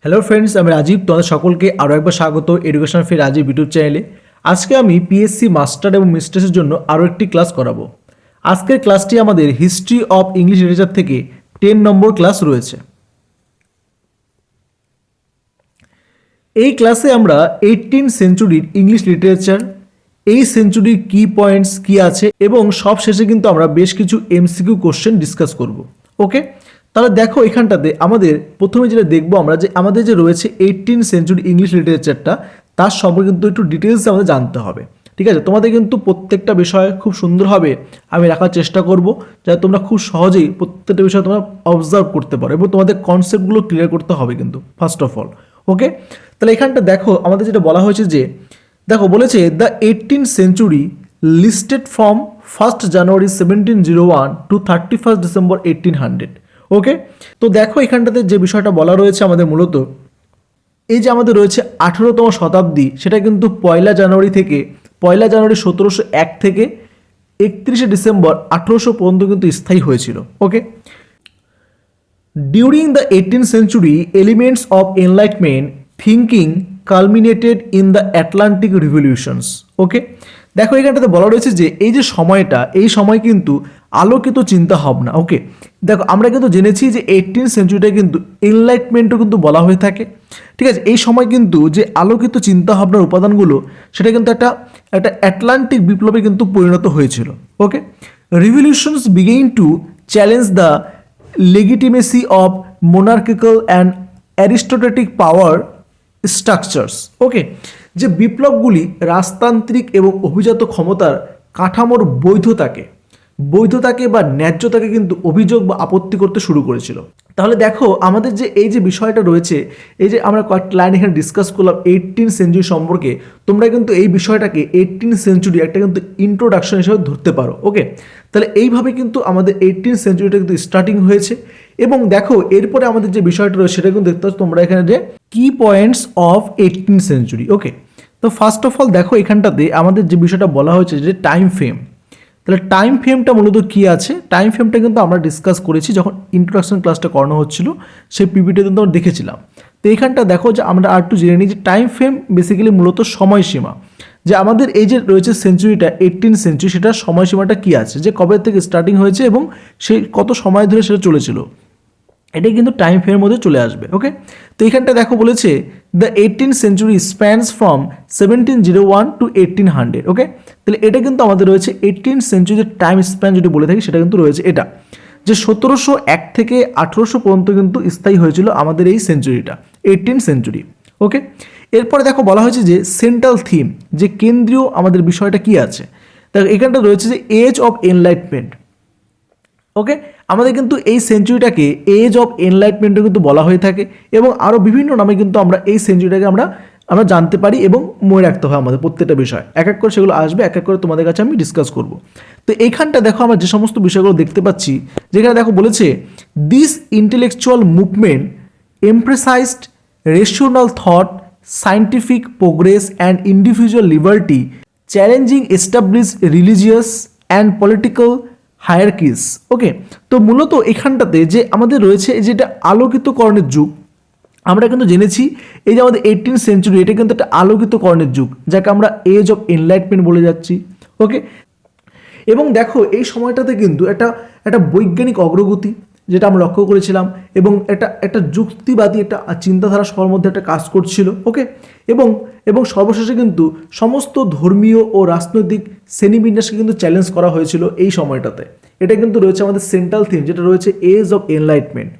Hello friends, আমি রাজীব। তোমাদের সকলকে আরও একবার স্বাগত এডুকেশন ফি রাজীব ইউটিউব চ্যানেলে। আজকে আমি পিএসসি মাস্টার এবং মিস্ট্রেসের জন্য আরও একটি ক্লাস করাবো। আজকের ক্লাসটি আমাদের হিস্ট্রি অফ ইংলিশ লিটারেচার থেকে 10 নম্বর ক্লাস রয়েছে। এই ক্লাসে আমরা 18 সেঞ্চুরির ইংলিশ লিটারেচার, এই সেঞ্চুরির কি পয়েন্টস কি আছে এবং সব শেষে কিন্তু আমরা বেশ কিছু এমসিকিউ কোশ্চেন ডিসকাস করব। ওকে, তাহলে দেখো এখানটাতে আমাদের প্রথমে যেটা দেখবো আমরা যে আমাদের যে রয়েছে 18 সেঞ্চুরি ইংলিশ লিটারেচারটা, তার সম্পর্কে কিন্তু একটু ডিটেলসে আমাদের জানতে হবে। ঠিক আছে, তোমাদের কিন্তু প্রত্যেকটা বিষয় খুব সুন্দরভাবে আমি রাখার চেষ্টা করব, যাতে তোমরা খুব সহজেই প্রত্যেকটা বিষয় তোমরা অবজার্ভ করতে পারো এবং তোমাদের কনসেপ্টগুলো ক্লিয়ার করতে হবে কিন্তু ফার্স্ট অফ অল। ওকে, তাহলে এখানটা দেখো আমাদের যেটা বলা হয়েছে যে দেখো বলেছে the 18th century listed from 1st January 1701 to 31st December 1800। Okay, তো দেখো এখানটাতে যে বিষয়টা বলা রয়েছে আমাদের মূলত এই যে আমাদের রয়েছে 18তম শতাব্দী, সেটা কিন্তু 1 জানুয়ারি 1701 থেকে 31 ডিসেম্বর 1800 পর্যন্ত কিন্তু স্থায়ী হয়েছিল। Okay, during the 18th century, elements of enlightenment thinking culminated in the Atlantic revolutions. ওকে, দেখো এখানটাতে বলা রয়েছে যে এই যে সময়টা, এই সময় কিন্তু আলোকিত চিন্তা ভাবনা। ওকে, দেখো আমরা কিন্তু জেনেছি যে 18th সেঞ্চুরিটা কিন্তু এনলাইটমেন্টও কিন্তু বলা হয়ে থাকে। ঠিক আছে, এই সময় কিন্তু যে আলোকিত চিন্তা ভাবনার উপাদানগুলো, সেটা কিন্তু একটা অ্যাটলান্টিক বিপ্লবে কিন্তু পরিণত হয়েছিল। Okay, revolutions began to challenge the legitimacy of monarchical and aristocratic power structures. Okay, যে বিপ্লবগুলি রাজতান্ত্রিক এবং অভিজাত ক্ষমতার কাঠামোর বৈধতাকে বা ন্যায্যতাকে কিন্তু অভিযোগ বা আপত্তি করতে শুরু করেছিল। তাহলে দেখো আমাদের যে এই যে বিষয়টা রয়েছে, এই যে আমরা কয়েকটা লাইন এখানে ডিসকাস করলাম 18th সেঞ্চুরি সম্পর্কে, তোমরা কিন্তু এই বিষয়টাকে 18th সেঞ্চুরি একটা কিন্তু ইন্ট্রোডাকশন হিসেবে ধরতে পারো। ওকে, তাহলে এইভাবে কিন্তু আমাদের 18th সেঞ্চুরিটা কিন্তু স্টার্টিং হয়েছে। এবং দেখো এরপরে আমাদের যে বিষয়টা রয়েছে সেটা কিন্তু দেখতে পাচ্ছ তোমরা এখানে যে কি পয়েন্টস অফ 18th সেঞ্চুরি। ওকে, তো ফার্স্ট অফ অল দেখো এখানটাতে আমাদের যে বিষয়টা বলা হয়েছে যে টাইম ফ্রেম। তাহলে টাইম ফ্রেমটা মূলত কী আছে, টাইম ফ্রেমটা কিন্তু আমরা ডিসকাস করেছি যখন ইন্ট্রোডাকশন ক্লাসটা করানো হচ্ছিল, সেই পিপিটিতে কিন্তু আমরা দেখেছিলাম। তো এইখানটা দেখো যে আমরা আর একটু জেনে নিই যে টাইম ফ্রেম বেসিক্যালি মূলত সময়সীমা, যে আমাদের এই যে রয়েছে সেঞ্চুরিটা 18th সেঞ্চুরি, সেটার সময়সীমাটা কী আছে, যে কবে থেকে স্টার্টিং হয়েছে এবং সেই কত সময় ধরে সেটা চলেছিল, এটাই কিন্তু টাইম ফ্রেমের মধ্যে চলে আসবে। ওকে, তো এইখানটা দেখো বলেছে the 18th century spans from 1701 to 1800। Okay, তাহলে এটা কিন্তু আমাদের রয়েছে 18th সেঞ্চুরির টাইম স্প্যান যদি বলে থাকি, সেটা কিন্তু রয়েছে এটা যে 1701 থেকে 1800 পর্যন্ত কিন্তু স্থায়ী হয়েছিল আমাদের এই সেঞ্চুরিটা 18th সেঞ্চুরি। ওকে, এরপরে দেখো বলা হয়েছে যে সেন্ট্রাল থিম, যে কেন্দ্রীয় আমাদের বিষয়টা কি আছে, দেখো এখানটা রয়েছে যে এজ অফ এনলাইটমেন্ট। ওকে, আমাদের কিন্তু এই সেঞ্চুরিটাকে এজ অফ এনলাইটমেন্টও কিন্তু বলা হয়ে থাকে এবং আরও বিভিন্ন নামে কিন্তু আমরা এই সেঞ্চুরিটাকে আমরা জানতে পারি এবং মনে রাখতে হয় আমাদের প্রত্যেকটা বিষয়। এক এক করে সেগুলো আসবে, এক এক করে তোমাদের কাছে আমি ডিসকাস করব। তো এইখানটা দেখো আমরা যে সমস্ত বিষয়গুলো দেখতে পাচ্ছি, যেখানে দেখো বলেছে this intellectual movement emphasised rational thought, scientific progress and individual liberty, challenging establish religious and political hierarchies. Okay, তো মূলত এখানটাতে যে আমাদের রয়েছে যেটা আলোকিতকরণের যুগ, আমরা কিন্তু জেনেছি এই যে আমাদের 18th সেঞ্চুরি, এটা কিন্তু একটা আলোকিতকরণের যুগ, যাকে আমরা এজ অফ এনলাইটমেন্ট বলে যাচ্ছি। ওকে, এবং দেখো এই সময়টাতে কিন্তু একটা বৈজ্ঞানিক অগ্রগতি যেটা আমরা লক্ষ্য করেছিলাম এবং একটা যুক্তিবাদী একটা চিন্তাধারা সবার মধ্যে একটা কাজ করছিল। ওকে, এবং সর্বশেষে কিন্তু সমস্ত ধর্মীয় ও রাজনৈতিক শ্রেণীবিন্যাসকে কিন্তু চ্যালেঞ্জ করা হয়েছিল এই সময়টাতে। এটা কিন্তু রয়েছে আমাদের সেন্ট্রাল থিম, যেটা রয়েছে এজ অফ এনলাইটমেন্ট।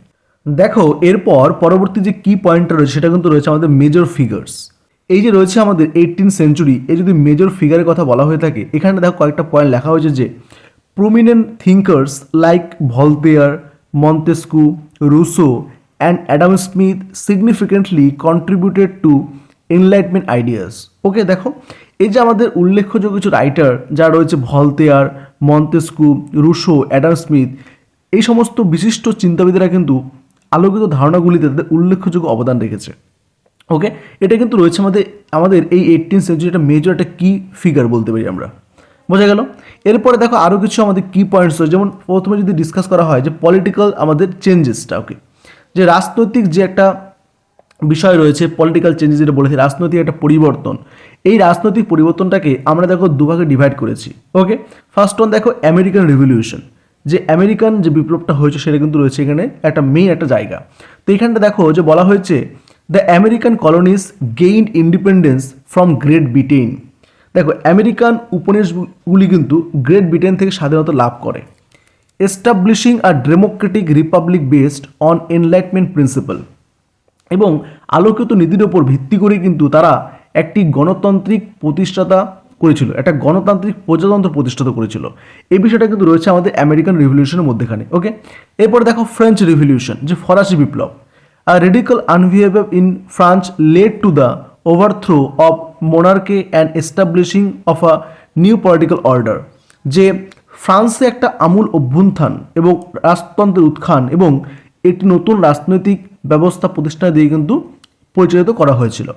দেখো এরপর পরবর্তী যে কি পয়েন্টটা রয়েছে সেটা কিন্তু রয়েছে আমাদের মেজর ফিগার্স। এই যে রয়েছে আমাদের 18th সেঞ্চুরি, এই যদি মেজর ফিগারের কথা বলা হয়ে থাকে, এখানে দেখো কয়েকটা পয়েন্ট লেখা হয়েছে যে prominent thinkers like Voltaire, Montesquieu, Rousseau and Adam Smith significantly contributed to enlightenment ideas. Okay, দেখো এই যে আমাদের উল্লেখযোগ্য কিছু রাইটার যা রয়েছে Voltaire, Montesquieu, Rousseau, Adam Smith, এই সমস্ত বিশিষ্ট চিন্তাবিদেরা কিন্তু আলোকিত ধারণাগুলিতে তাদের উল্লেখযোগ্য অবদান রেখেছে। ওকে, এটা কিন্তু রয়েছে আমাদের এই 18th সেঞ্চুরি একটা মেজর একটা কি ফিগার বলতে পারি আমরা, বোঝা গেল। এরপরে দেখো আরও কিছু আমাদের কি পয়েন্টস রয়েছে, যেমন প্রথমে যদি ডিসকাস করা হয় যে পলিটিক্যাল আমাদের চেঞ্জেসটা। ওকে, যে রাজনৈতিক যে একটা বিষয় রয়েছে, পলিটিক্যাল চেঞ্জেস যেটা বলেছি, রাজনৈতিক একটা পরিবর্তন। এই রাজনৈতিক পরিবর্তনটাকে আমরা দেখো দুভাগে ডিভাইড করেছি। ওকে, ফার্স্ট ওয়ান দেখো আমেরিকান রিভলিউশন, যে আমেরিকান যে বিপ্লবটা হয়েছে সেটা কিন্তু রয়েছে এখানে একটা মেইন একটা জায়গা। তো এখানটা দেখো যে বলা হয়েছে the American colonies gained independence from great Britain. দেখো আমেরিকান উপনিবেশগুলি কিন্তু গ্রেট ব্রিটেন থেকে স্বাধীনতা লাভ করে। Establishing a Democratic Republic based on enlightenment principal, এবং আলোকিত নীতির ওপর ভিত্তি করে কিন্তু তারা একটি গণতান্ত্রিক প্রতিষ্ঠাতা করেছিল, একটা গণতান্ত্রিক প্রজাতন্ত্র প্রতিষ্ঠাতা করেছিল। এই বিষয়টা কিন্তু রয়েছে আমাদের আমেরিকান রিভলিউশনের মধ্যেখানে। ওকে, এরপর দেখো ফ্রেঞ্চ রিভলিউশন, যে ফরাসি বিপ্লব। A radical upheaval in France led to the overthrow of monarchy and establishing of a new political order, যে ফ্রান্সে একটা আমূল অভ্যুত্থান এবং রাজতন্ত্রের উত্থান এবং একটি নতুন রাজনৈতিক ব্যবস্থা প্রতিষ্ঠা দিয়ে কিন্তু পরিচালিত করা হয়েছিল।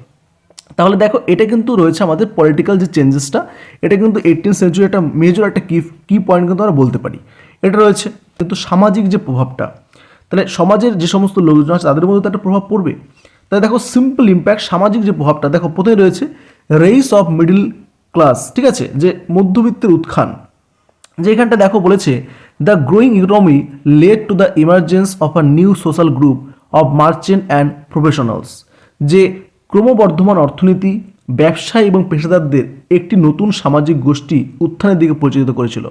তাহলে দেখো এটা কিন্তু রয়েছে আমাদের পলিটিক্যাল যে চেঞ্জেসটা, এটা কিন্তু 18th সেঞ্চুরি একটা মেজর একটা কি পয়েন্ট কিন্তু আমরা বলতে পারি। এটা রয়েছে কিন্তু সামাজিক যে প্রভাবটা, তাহলে সমাজের যে সমস্ত লোকজন আছে তাদের মধ্যে তো একটা প্রভাব পড়বে। তাহলে দেখো সিম্পল ইম্প্যাক্ট, সামাজিক যে প্রভাবটা দেখো প্রথমে রয়েছে রেইস অফ মিডল ক্লাস, ঠিক আছে, যে মধ্যবিত্তের উত্থান। যে এখানটা দেখো বলেছে the growing economy led to the emergence of a new social group of merchant and professionals, যে ক্রমবর্ধমান অর্থনীতি, ব্যবসায়ী এবং পেশাদারদের একটি নতুন সামাজিক গোষ্ঠী উত্থানের দিকে পরিচালিত করেছিল।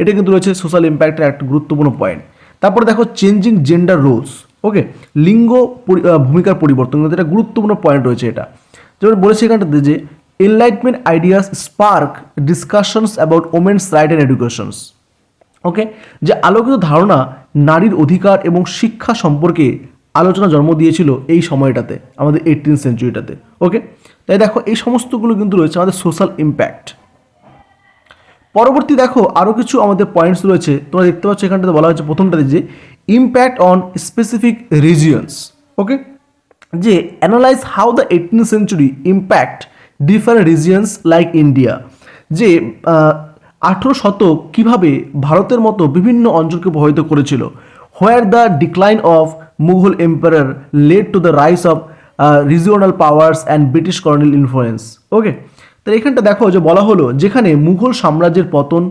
এটা কিন্তু রয়েছে সোশ্যাল ইম্প্যাক্টের একটা গুরুত্বপূর্ণ পয়েন্ট। তারপরে দেখো চেঞ্জিং জেন্ডার রোলস, ওকে, লিঙ্গ ভূমিকার পরিবর্তন, এটা গুরুত্বপূর্ণ পয়েন্ট রয়েছে। এটা যেমন বলেছে এখানটাতে যে enlightenment ideas spark discussions about women's right and educations. Okay, যে আলোকিত ধারণা নারীর অধিকার এবং শিক্ষা সম্পর্কে আলোচনা জন্ম দিয়েছিল এই সময়টাতে, আমাদের 18th সেঞ্চুরিটাতে। ওকে, তাই দেখো এই সমস্তগুলো কিন্তু রয়েছে আমাদের সোশ্যাল ইম্প্যাক্ট। পরবর্তী দেখো আরও কিছু আমাদের পয়েন্টস রয়েছে, তোমরা দেখতে পাচ্ছ এখানটাতে বলা হচ্ছে প্রথমটাতে যে ইম্প্যাক্ট অন স্পেসিফিক রিজিয়ন্স। ওকে, যে analyse how the 18th century impact different regions like India, যে 18 শতক কীভাবে ভারতের মতো বিভিন্ন অঞ্চলকে প্রভাবিত করেছিল। Where the decline of Mughal empire led to the rise of regional powers and British colonial influence. Okay, তো এখানটা দেখো যে বলা হলো যেখানে মুঘল সাম্রাজ্যের পতন,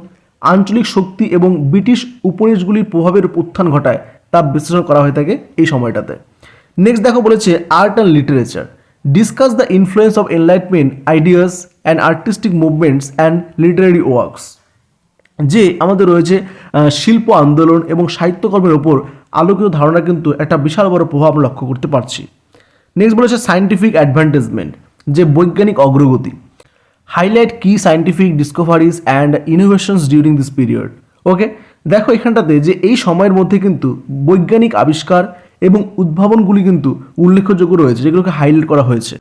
আঞ্চলিক শক্তি এবং ব্রিটিশ উপনিবেশগুলির প্রভাবের উত্থান ঘটায় তা বিশ্লেষণ করা হয়ে থাকে এই সময়টাতে। নেক্সট দেখো বলেছে art and literature, discuss the influence of enlightenment ideas and artistic movements and literary works, যে আমাদের রয়েছে শিল্প আন্দোলন এবং সাহিত্যকর্মের ওপর আলোকিত ধারণা কিন্তু একটা বিশাল বড় প্রভাব লক্ষ্য করতে পারছি। নেক্সট বলেছে সায়েন্টিফিক অ্যাডভান্টেজমেন্ট, যে বৈজ্ঞানিক অগ্রগতি, highlight key scientific discoveries and innovations during this period. Okay, দেখো এখানটাতে যে এই সময়ের মধ্যে কিন্তু বৈজ্ঞানিক আবিষ্কার এবং উদ্ভাবনগুলি কিন্তু উল্লেখযোগ্য রয়েছে, যেগুলোকে হাইলাইট করা হয়েছে।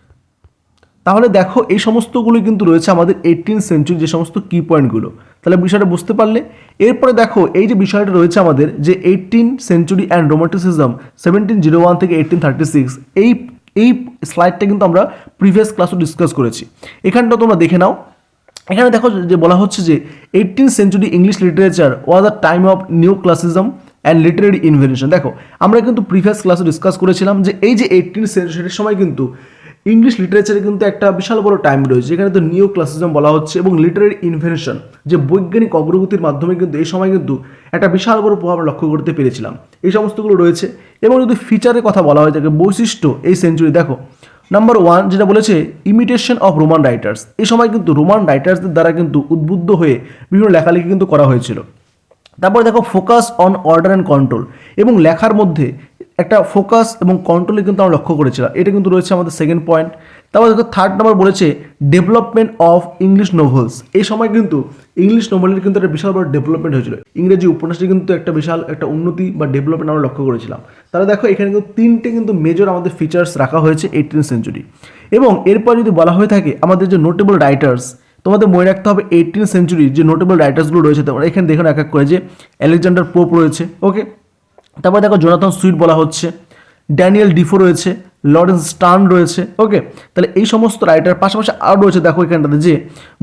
তাহলে দেখো এই সমস্তগুলো কিন্তু রয়েছে আমাদের 18th সেঞ্চুরি যে সমস্ত কি পয়েন্টগুলো, তাহলে বিষয়টা বুঝতে পারলে। এরপরে দেখো এই যে বিষয়টা রয়েছে আমাদের যে 18th সেঞ্চুরি অ্যান্ড রোমান্টিসিজম 1701 থেকে 1836, এই স্লাইডটা কিন্তু আমরা প্রিভিয়াস ক্লাসও ডিসকাস করেছি, এখানটা তোমরা দেখে নাও। এখানে দেখো যে বলা হচ্ছে যে 18th century English literature was the time of new classicism and literary invention. দেখো আমরা কিন্তু প্রিভিয়াস ক্লাসে ডিসকাস করেছিলাম যে এই যে 18th সেঞ্চুরির সময় কিন্তু ইংলিশ লিটারেচারে কিন্তু একটা বিশাল বড় টাইম রয়েছে, যেখানে তো নিউ ক্লাসিজম বলা হচ্ছে এবং লিটারেরি ইনভেনশন, যে বৈজ্ঞানিক অগ্রগতির মাধ্যমে কিন্তু এই সময় কিন্তু একটা বিশাল বড় প্রভাব লক্ষ্য করতে পেরেছিলাম। এই সমস্তগুলো রয়েছে। এবং যদি ফিচারের কথা বলা হয় থাকে বৈশিষ্ট্য এই সেঞ্চুরি, দেখো নাম্বার 1 যেটা বলেছে ইমিটেশন অফ রোমান রাইটার্স, এই সময় কিন্তু রোমান রাইটার্সদের দ্বারা কিন্তু উদ্বুদ্ধ হয়ে বিভিন্ন লেখালেখি কিন্তু করা হয়েছিল। তারপরে দেখো focus on order and control, এবং লেখার মধ্যে একটা ফোকাস এবং কন্ট্রোলে কিন্তু আমরা লক্ষ্য করেছিলাম, এটা কিন্তু রয়েছে আমাদের সেকেন্ড পয়েন্ট। তারপর দেখো থার্ড নাম্বার বলেছে ডেভেলপমেন্ট অফ ইংলিশ নোভেলস, এই সময় কিন্তু ইংলিশ নোভেলের কিন্তু একটা বিশাল বড় ডেভেলপমেন্ট হয়েছিল, ইংরেজি উপন্যাসে কিন্তু একটা বিশাল একটা উন্নতি বা ডেভেলপমেন্ট আমরা লক্ষ্য করেছিলাম। তাহলে দেখো এখানে কিন্তু 3টে কিন্তু মেজর আমাদের ফিচার্স রাখা হয়েছে 18th সেঞ্চুরি। এবং এরপর যদি বলা হয়ে থাকে আমাদের যে নোটেবল রাইটার্স, তোমাদের মনে রাখতে হবে 18th সেঞ্চুরির যে নোটেবল রাইটার্সগুলো রয়েছে, তোমরা এখানে দেখো এক এক করে যে আলেকজান্ডার পোপ রয়েছে। ওকে, তারপর দেখো জোনাথন সুইট বলা হচ্ছে, ড্যানিয়েল ডিফো রয়েছে, লরেন্স স্টার্ন রয়েছে। ওকে, তাহলে এই সমস্ত রাইটার পাশাপাশি আরও রয়েছে, দেখো এখানটাতে যে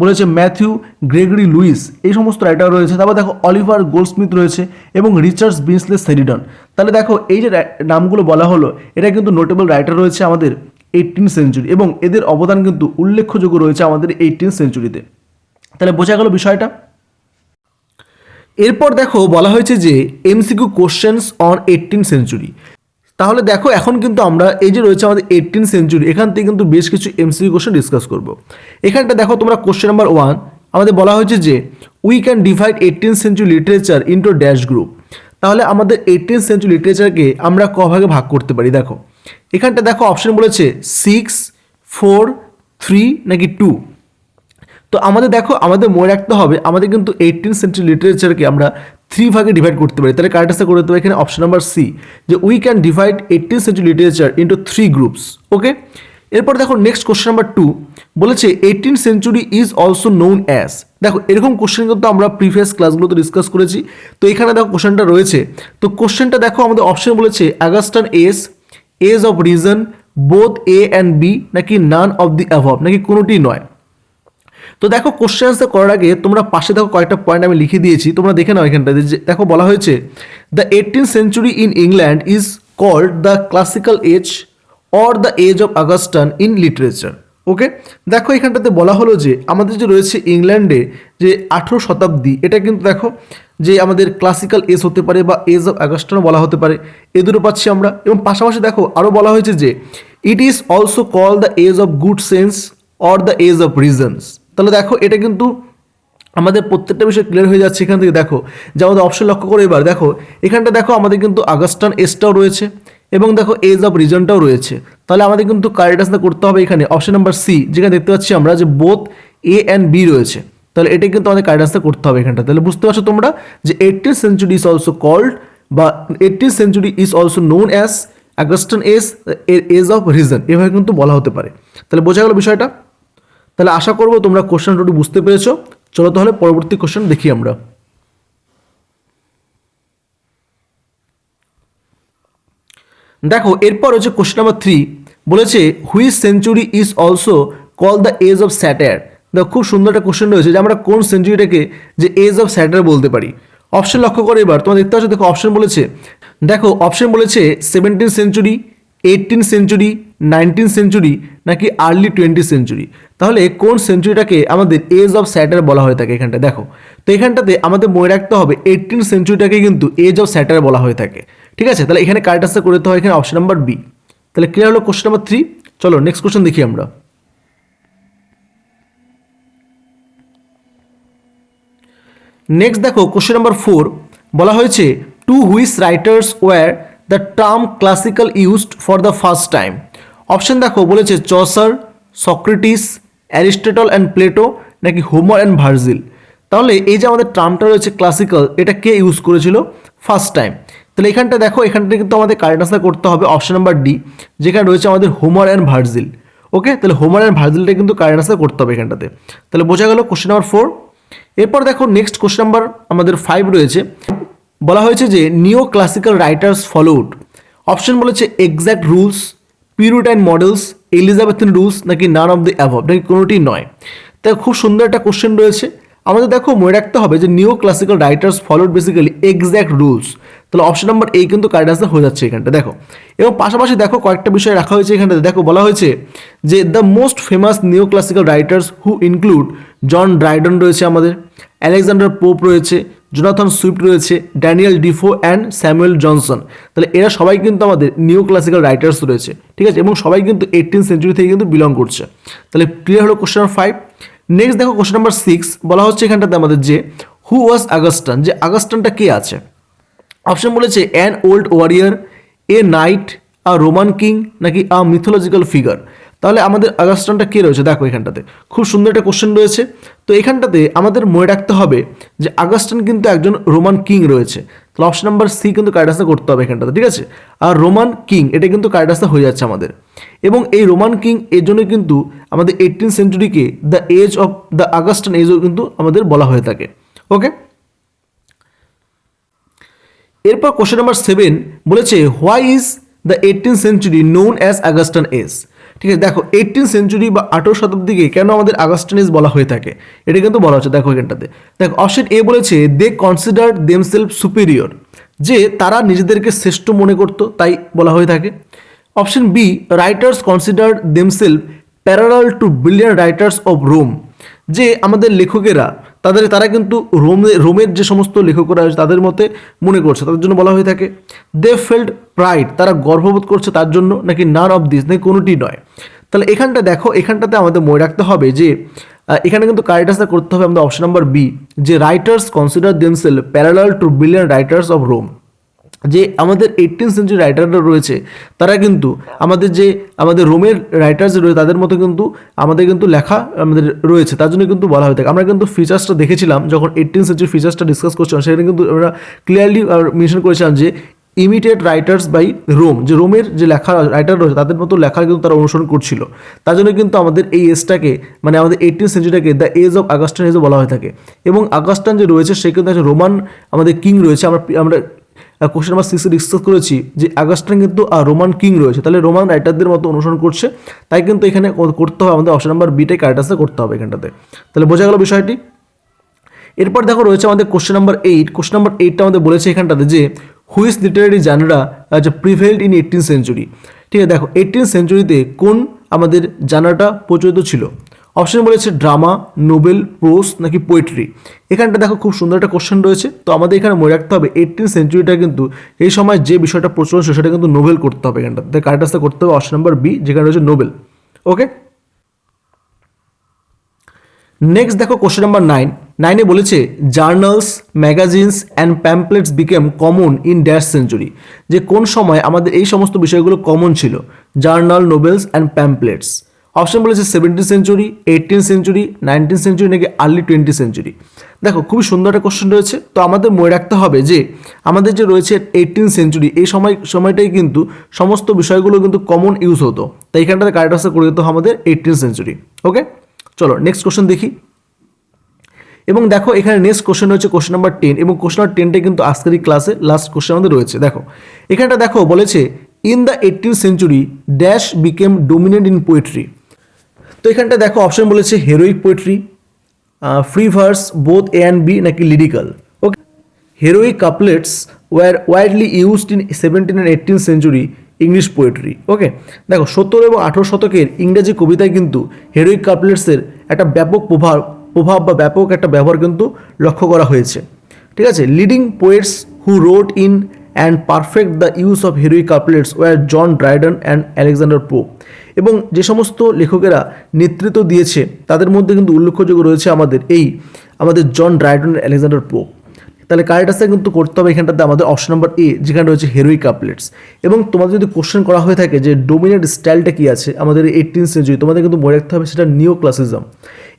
বলেছে ম্যাথিউ গ্রেগরি লুইস, এই সমস্ত রাইটার রয়েছে। তারপর দেখো অলিভার গোল্ডস্মিথ রয়েছে এবং রিচার্ডস বিন্সলে শেরিডন। তাহলে দেখো এই যে নামগুলো বলা হলো, এটা কিন্তু নোটেবল রাইটার রয়েছে আমাদের 18 সেঞ্চুরি এবং এদের অবদান কিন্তু উল্লেখযোগ্য রয়েছে আমাদের 18 সেঞ্চুরিতে। তাহলে বোঝা গেল বিষয়টা। এরপর দেখো বলা হয়েছে যে এমসিকিউ কোশ্চেন্স অন 18 সেঞ্চুরি। তাহলে দেখো এখন কিন্তু আমরা এই যে রয়েছে আমাদের 18 সেঞ্চুরি, এখান থেকে কিন্তু বেশ কিছু এমসিকিউ কোশ্চেন ডিসকাস করব। এখানটা দেখো তোমরা কোশ্চেন নাম্বার 1 আমাদের বলা হয়েছে যে we can divide 18 century literature into dash group. তাহলে আমাদের 18 সেঞ্চুরি লিটারেচারকে আমরা ক ভাগে ভাগ করতে পারি। দেখো এখানটা দেখো অপশন বলেছে 6, 4, 3 নাকি 2। তো আমাদের দেখো আমাদের মনে রাখতে হবে আমাদের কিন্তু 18 সেঞ্চুরি লিটারেচারকে আমরা 3 ভাগে ডিভাইড করতে পারি। তাহলে কারেক্ট আনসার করে দেবো এখানে অপশন নাম্বার সি, যে we can divide 18 century literature into 3 groups. Okay, এরপর দেখো নেক্সট কোশ্চেন নাম্বার 2 বলেছে 18 century is also known as. দেখো এরকম কোশ্চেন কিন্তু আমরা প্রিভিয়াস ক্লাসগুলোতে ডিসকাস করেছি। তো এখানে দেখো কোশ্চেনটা রয়েছে, তো কোশ্চেনটা দেখো আমাদের অপশন বলেছে Augustan age of reason, both A and B নাকি নান অফ দি অ্যাভব নাকি কোনোটি নয়। তো দেখো কোশ্চেন আনসার করার আগে তোমরা পাশে দেখো কয়েকটা পয়েন্ট আমি লিখে দিয়েছি, তোমরা দেখে নাও এখানটাতে। দেখো বলা হয়েছে the 18th century in England is called the classical age or the age of Augustan in literature. Okay, দেখো এখানটাতে বলা হলো যে আমাদের যে রয়েছে ইংল্যান্ডে যে 18 শতাব্দী, এটা কিন্তু দেখো যে আমাদের ক্লাসিক্যাল এজ হতে পারে বা এজ অফ অগাস্টানও বলা হতে পারে, এ দুটো পাচ্ছি আমরা। এবং পাশাপাশি দেখো আরও বলা হয়েছে যে it is also call the age of good sense or the age of reasons. তাহলে দেখো এটা কিন্তু আমাদের প্রত্যেকটা বিষয় ক্লিয়ার হয়ে যাচ্ছে এখান থেকে। দেখো যে আমাদের অপশন লক্ষ্য করে এবার দেখো এখানটা দেখো আমাদের কিন্তু অগাস্টান এজটাও রয়েছে এবং দেখো এজ অফ রিজনটাও রয়েছে। তাহলে আমাদের কিন্তু কারেক্ট আনসার করতে হবে এখানে অপশন নাম্বার সি, যেখানে দেখতে পাচ্ছি আমরা যে বোথ এ অ্যান্ড বি রয়েছে। তাহলে এটাই কিন্তু আমাদের কারেক্ট আনসার করতে হবে এখানটা। তাহলে বুঝতে পারছো তোমরা যে 18th century is also called বা 18th century is also known as Augustan age of reason, এভাবে কিন্তু বলা হতে পারে। তাহলে বোঝা গেল বিষয়টা। তাহলে আশা করবো তোমরা কোশ্চেনটা একটু বুঝতে পেরেছো। চলো তাহলে পরবর্তী কোশ্চেন দেখি আমরা। দেখো এরপর হচ্ছে কোশ্চেন নাম্বার 3 বলেছে which century is also call the age of satire. দেখো খুব সুন্দর একটা কোশ্চেন রয়েছে যে আমরা কোন সেঞ্চুরিটাকে যে এজ অফ স্যাটার বলতে পারি। অপশন লক্ষ্য করে এবার তোমরা দেখতে পাচ্ছ, দেখো অপশন বলেছে, দেখো অপশন বলেছে 17th century, 18th century, 19th century নাকি আর্লি 20th সেঞ্চুরি। তাহলে কোন সেঞ্চুরিটাকে আমাদের এজ অফ স্যাটার বলা হয়ে থাকে এখানটা। দেখো তো এখানটাতে আমাদের মনে রাখতে হবে 18th সেঞ্চুরিটাকে কিন্তু এজ অফ স্যাটার বলা হয়ে থাকে। ঠিক আছে, তাহলে এখানে কারেক্ট আনসার করতে হয় এখানে অপশন নাম্বার বি। তাহলে ক্লিয়ার হলো কোশ্চেন নাম্বার 3। চলো নেক্সট কোশ্চেন দেখি আমরা। নেক্সট দেখো কোশ্চেন নাম্বার 4 বলা হয়েছে to which writers were the term classical used for the first time. Option দেখো বলেছে Chaucer, Socrates, Aristotle and Plato নাকি হোমার অ্যান্ড ভার্জিল। তাহলে এই যে আমাদের টার্মটা রয়েছে ক্লাসিক্যাল, এটা কে ইউজ করেছিল ফার্স্ট টাইম। তাহলে এখানটা দেখো এখানটা কিন্তু আমাদের কারেক্ট আনসার করতে হবে অপশন নাম্বার ডি, যেখানে রয়েছে আমাদের হোমার অ্যান্ড ভার্জিল। ওকে, তাহলে হোমার অ্যান্ড ভার্জিলটা কিন্তু কারেক্ট আনসার করতে হবে এখানটাতে। তাহলে বোঝা গেল কোশ্চেন নাম্বার 4। এরপর দেখো নেক্সট কোশ্চেন নাম্বার আমাদের 5 রয়েছে, বলা হয়েছে যে neo classical writers followed. Option বলেছে exact rules, puritan models, Elizabethan rules নাকি নান অফ দ্য অ্যাভব নাকি কোনোটি নয়। তাই খুব সুন্দর একটা কোশ্চেন রয়েছে। আমাদের দেখো মনে রাখতে হবে যে neo classical writers followed basically exact rules. তাহলে অপশন নাম্বার এই কিন্তু কারেক্ট আনসার হয়ে যাচ্ছে এখানটা। দেখো এবং পাশাপাশি দেখো কয়েকটা বিষয় রাখা হয়েছে এখানটাতে। দেখো বলা হয়েছে যে the most famous neo classical writers who include John Dryden রয়েছে আমাদের, আলেকজান্ডার পোপ রয়েছে, জোনাথন সুইফট রয়েছে, Daniel Defoe and Samuel Johnson. তাহলে এরা সবাই কিন্তু আমাদের নিও ক্লাসিক্যাল রাইটার্স রয়েছে। ঠিক আছে, এবং সবাই কিন্তু 18th সেঞ্চুরি থেকে কিন্তু বিলং করছে। তাহলে ক্লিয়ার হলো কোশ্চেন নাম্বার 5। নেক্সট দেখো কোশ্চেন নাম্বার 6 বলা হচ্ছে এখানটাতে আমাদের যে হু ওয়াজ আগাস্টান, যে আগাস্টানটা কে আছে। অপশন বলেছে an old warrior, A night, a Roman king নাকি আ মিথোলজিক্যাল ফিগার। তাহলে আমাদের আগাস্টানটা কে রয়েছে। দেখো এখানটাতে খুব সুন্দর একটা কোশ্চেন রয়েছে। তো এখানটাতে আমাদের মনে রাখতে হবে যে আগাস্টান কিন্তু একজন রোমান কিং রয়েছে। তাহলে অপশন নাম্বার সি কিন্তু কারেক্ট আনসার করতে হবে এখানটাতে। ঠিক আছে, আর রোমান কিং এটা কিন্তু কারেক্ট আনসার হয়ে যাচ্ছে আমাদের। এবং এই রোমান কিং এর জন্য কিন্তু আমাদের 18th সেঞ্চুরিকে the age of the Augustan এজও কিন্তু আমাদের বলা হয়ে থাকে। ওকে, এরপর কোশ্চেন নাম্বার 7 বলেছে why is the 18th century known as Augustan age. ঠিক আছে, দেখো 18th সেঞ্চুরি বা 18 শতাব্দীকে কেন আমাদের আগাস্টান এজ বলা হয়ে থাকে, এটা কিন্তু বলা হচ্ছে। দেখো এখানটাতে দেখো অপশন এ বলেছে দে কনসিডার দেমসেলফ সুপিরিয়র, যে তারা নিজেদেরকে শ্রেষ্ঠ মনে করতো তাই বলা হয়ে থাকে। Option B, writers consider themselves parallel to brilliant writers of Rome, যে আমাদের লেখকেরা তারা কিন্তু রোমের যে সমস্ত লেখকরা আছে তাদের মতে মনে করছে, তাদের জন্য বলা হয়ে থাকে। দে ফেল্ড প্রাইড, তারা গর্ববোধ করছে তার জন্য, নাকি নান অফ দিস, নাকি কোনোটি নয়। তাহলে এখানটা দেখো, এখানটাতে আমাদের মনে রাখতে হবে যে এখানে কিন্তু কারেক্ট আনসার করতে হবে আমাদের অপশন নাম্বার বি, যে writers consider themselves parallel to brilliant writers of Rome, যে আমাদের 18th সেঞ্চুরি রাইটাররা রয়েছে তারা কিন্তু আমাদের রোমের রাইটার্স রয়েছে তাদের মতো কিন্তু আমাদের কিন্তু লেখা আমাদের রয়েছে, তার জন্য কিন্তু বলা হয়ে থাকে। আমরা কিন্তু ফিচার্সটা দেখেছিলাম যখন 18th সেঞ্চুরি ফিচার্সটা ডিসকাস করছিলাম, সেখানে কিন্তু আমরা ক্লিয়ারলি মেনশন করেছিলাম যে ইমিটেড রাইটার্স বাই রোম, যে রোমের যে লেখা রাইটার রয়েছে তাদের মতো লেখার কিন্তু তারা অনুসরণ করছিল। তার জন্য কিন্তু আমাদের এই এজটাকে, মানে আমাদের 18th সেঞ্চুরিটাকে দ্য এজ অফ আগাস্টান এজও বলা হয়ে থাকে। এবং আগাস্টান যে রয়েছে সে কিন্তু একটা রোমান আমাদের কিং রয়েছে। আমরা কোশ্চেন নাম্বার 6 ডিসকাস করেছি যে আগাস্টান কিন্তু রোমান কিং রয়েছে, তাহলে রোমান রাইটারদের মতো অনুসরণ করছে, তাই কিন্তু এখানে করতে হবে আমাদের অপশন নাম্বার বিটাই কারেক্ট আনসার করতে হবে এখানটাতে। তাহলে বোঝা গেল বিষয়টি। এরপর দেখো রয়েছে আমাদের কোশ্চেন নাম্বার 8। কোশ্চেন নাম্বার 8টা আমাদের বলেছে এখানটাতে যে which Literary জানরা prevailed in 18th century. ঠিক আছে, দেখো 18th সেঞ্চুরিতে কোন আমাদের জানরাটা প্রচলিত ছিল। অপশন বলেছে ড্রামা, নোবেল, প্রোস, নাকি পোয়েট্রি। এখানটা দেখো খুব সুন্দর একটা কোশ্চেন রয়েছে, তো আমাদের এখানে মনে রাখতে হবে 18th সেঞ্চুরিটা কিন্তু এই সময় যে বিষয়টা প্রচলন ছিল সেটা কিন্তু নোবেল করতে হবে এখানটাতে। কারেক্ট আনসার করতে হবে অপশন নাম্বার বি, যেখানে রয়েছে নোবেল। ওকে, নেক্সট দেখো কোশ্চেন নাম্বার 9 বলেছে journals, magazines and pamphlets became common in dash century, যে কোন সময় আমাদের এই সমস্ত বিষয়গুলো কমন ছিল, journal, novels and pamphlets. Option বলেছে 17th century, 18th century, 19th century, নাকি আর্লি 20th সেঞ্চুরি। দেখো খুবই সুন্দর একটা কোশ্চেন রয়েছে, তো আমাদের মনে রাখতে হবে যে আমাদের যে রয়েছে 18th সেঞ্চুরি এই সময়টাই কিন্তু সমস্ত বিষয়গুলো কিন্তু কমন ইউজ হতো, তাই এখানটাতে কারেক্ট আনসার করে দিতে হবে আমাদের 18th সেঞ্চুরি। ওকে, চলো নেক্সট কোশ্চেন দেখি। এবং দেখো এখানে নেক্সট কোশ্চেন হচ্ছে কোশ্চেন নাম্বার 10, এবং কোশ্চেন নাম্বার 10টা কিন্তু আজকের এই ক্লাসে লাস্ট কোশ্চেন আমাদের রয়েছে। দেখো এখানটা দেখো বলেছে in the 18th century dash became dominant in poetry. তো এখানটা দেখো অপশন বলেছে heroic poetry, free verse, both A and B, নাকি lyrical. Okay, heroic couplets were widely used in 17th and 18th century English poetry. Okay, দেখো 17 এবং 18 শতকের ইংরেজি কবিতায় কিন্তু হেরোইক কাপলেটসের একটা ব্যাপক প্রভাব বা ব্যাপক একটা ব্যবহার কিন্তু লক্ষ্য করা হয়েছে। ঠিক আছে, leading poets who wrote in and perfect the use of heroic couplets were John Dryden and Alexander Pope. এবং যে সমস্ত লেখকেরা নেতৃত্ব দিয়েছে তাদের মধ্যে কিন্তু উল্লেখযোগ্য রয়েছে আমাদের জন ড্রাইডন, আলেকজান্ডার পোপ। তাহলে কারেক্ট আনসার কিন্তু করতে হবে এখানটাতে আমাদের অপশন নাম্বার এ, যেখানে রয়েছে হেরোইক কাপলেটস। এবং তোমাদের যদি কোশ্চেন করা হয়ে থাকে যে ডোমিনেন্ট স্টাইলটা কী আছে আমাদের 18th সেঞ্চুরি, তোমাদের কিন্তু মনে রাখতে হবে সেটা নিও ক্লাসিজম।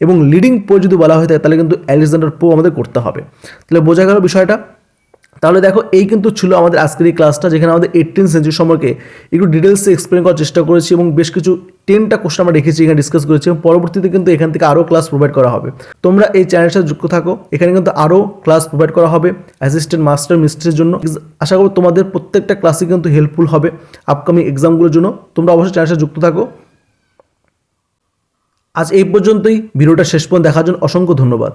এবং লিডিং পোয়েট যদি বলা হয়ে থাকে তাহলে কিন্তু আলেকজান্ডার পো আমাদের করতে হবে। তাহলে বোঝা গেল বিষয়টা। তাহলে দেখো এই কিন্তু ছিল আমাদের আজকের এই ক্লাসটা, যেখানে আমাদের 18th সেঞ্চুরি সম্পর্কে একটু ডিটেলসে এক্সপ্লেন করার চেষ্টা করেছি, এবং বেশ কিছু 10টা কোশ্চেন আমরা রেখেছি এখানে ডিসকাস করেছি, এবং পরবর্তীতে কিন্তু এখান থেকে আরও ক্লাস প্রোভাইড করা হবে। তোমরা এই চ্যানেলের সাথে যুক্ত থাকো, এখানে কিন্তু আরও ক্লাস প্রোভাইড করা হবে অ্যাসিস্ট্যান্ট মাস্টার মিস্ট্রির জন্য। আশা করব তোমাদের প্রত্যেকটা ক্লাসই কিন্তু হেল্পফুল হবে আপকামিং এক্সামগুলোর জন্য। তোমরা অবশ্যই চ্যানেলের সাথে যুক্ত থাকো। আজ এই পর্যন্তই, ভিডিওটা শেষ পর্যন্ত দেখার জন্য অসংখ্য ধন্যবাদ।